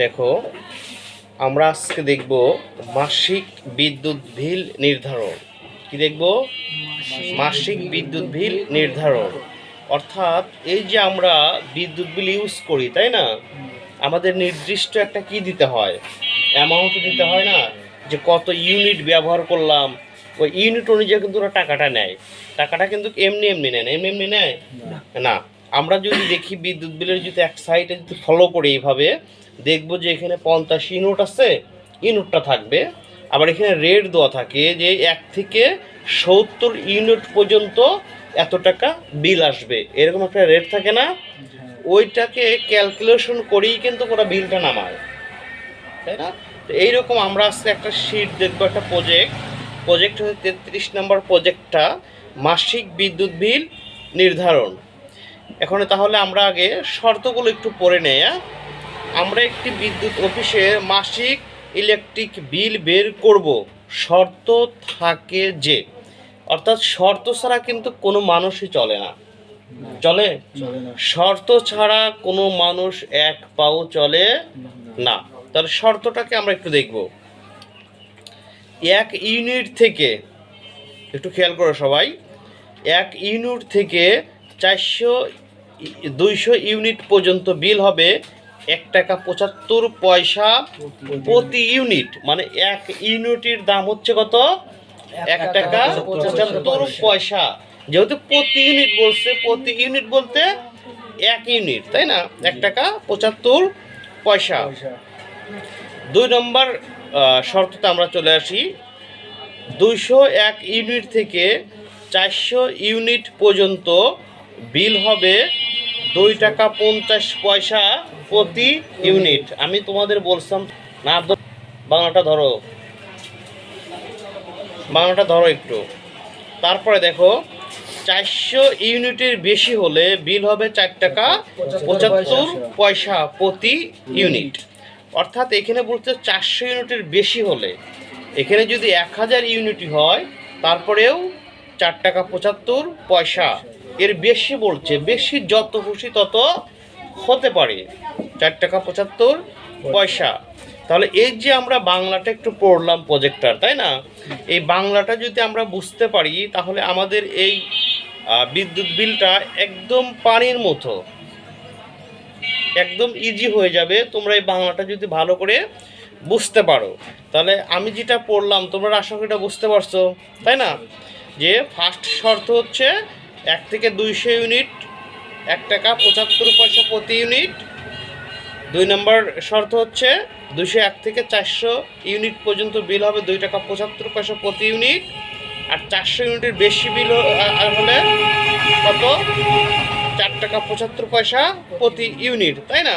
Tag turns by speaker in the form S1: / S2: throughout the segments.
S1: দেখো, আমরা আজকে দেখব মাসিক বিদ্যুৎ বিল নির্ধারণ। কি দেখব? মাসিক বিদ্যুৎ বিল নির্ধারণ। অর্থাৎ এই যে আমরা বিদ্যুৎ বিল ইউজ করি, তাই না? আমাদের নির্দিষ্ট একটা কি দিতে হয়, অ্যামাউন্ট দিতে হয় না, যে কত ইউনিট ব্যবহার করলাম। ওই ইউনিট অনুযায়ী কিন্তু ওরা টাকাটা নেয়। টাকাটা কিন্তু এমনি এমনি নেয় না। এমনি নেয় না। আমরা যদি দেখি বিদ্যুৎ বিলের যদি এক সাইডে যদি ফলো করি এইভাবে, দেখবো যে এখানে 50 ইউনিট আছে, ইউনিটটা থাকবে। আবার এখানে রেট দেওয়া থাকে যে 1 থেকে 70 ইউনিট পর্যন্ত এত টাকা বিল আসবে, এরকম একটা রেট থাকে না? ওইটাকে ক্যালকুলেশন করেই কিন্তু ওরা বিলটা নামায়, তাই না? তো এইরকম আমরা আজকে একটা শিট দেখবো, একটা প্রজেক্ট হচ্ছে 33 নম্বর প্রজেক্টটা, মাসিক বিদ্যুৎ বিল নির্ধারণ। এখন তাহলে আমরা আগে শর্তগুলো একটু পড়ে নেই। আমরা একটি বিদ্যুৎ অফিসে মাসিক ইলেকট্রিক বিল বের করব, শর্ত থাকে যে, অর্থাৎ শর্ত ছাড়া কিন্তু কোনো মানুষই চলে না। চলে? শর্ত ছাড়া কোনো মানুষ এক পাও চলে না। তাহলে শর্তটাকে আমরা একটু দেখব। 1 ইউনিট থেকে, একটু খেয়াল করো সবাই, 1 ইউনিট থেকে 200 ইউনিট পর্যন্ত বিল হবে 1 টাকা 75 পয়সা প্রতি ইউনিট। মানে 1 ইউনিটের দাম হচ্ছে কত? 1 টাকা 75 পয়সা। যেহেতু প্রতি ইউনিট বলছে, প্রতি ইউনিট বলতে 1 ইউনিট, তাই না? 1 টাকা 75 পয়সা। 2 নম্বর শর্ততে আমরা চলে আসি। 201 ইউনিট থেকে 400 ইউনিট পর্যন্ত বিল হবে 2 টাকা 50 পয়সা প্রতি ইউনিট। আমি তোমাদের বলছিলাম না, বাংলাটা ধরো একটু। তারপরে দেখো, 400 ইউনিটের বেশি হলে বিল হবে 4 টাকা 75 পয়সা প্রতি ইউনিট। অর্থাৎ এখানে বলতে 400 ইউনিটের বেশি হলে, এখানে যদি 1000 ইউনিটই হয় তারপরেও 4 টাকা 75 পয়সা। এর বেশি বলছে, বেশি যত খুশি তত হতে পারে, 4 টাকা 75 পয়সা। তাহলে এই যে আমরা বাংলাটা একটু পড়লাম প্রজেক্টর, তাই না? এই বাংলাটা যদি আমরা বুঝতে পারি তাহলে আমাদের এই বিদ্যুৎ বিলটা একদম পানির মতো, একদম ইজি হয়ে যাবে। তোমরা এই বাংলাটা যদি ভালো করে বুঝতে পারো, তাহলে আমি যেটা পড়লাম তোমরা আশা করি এটা বুঝতে পারছো, তাই না? যে ফার্স্ট শর্ত হচ্ছে 1 থেকে 200 ইউনিট 1 টাকা 75 পয়সা প্রতি ইউনিট। 2 নম্বর শর্ত হচ্ছে 201 থেকে 400 ইউনিট পর্যন্ত বিল হবে 2 টাকা 75 পয়সা প্রতি ইউনিট। আর 400 ইউনিটের বেশি বিল হলে কত? 4 টাকা 75 পয়সা প্রতি ইউনিট, তাই না?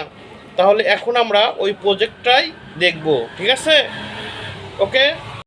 S1: তাহলে এখন আমরা ওই প্রজেক্টটাই দেখব, ঠিক আছে? ওকে।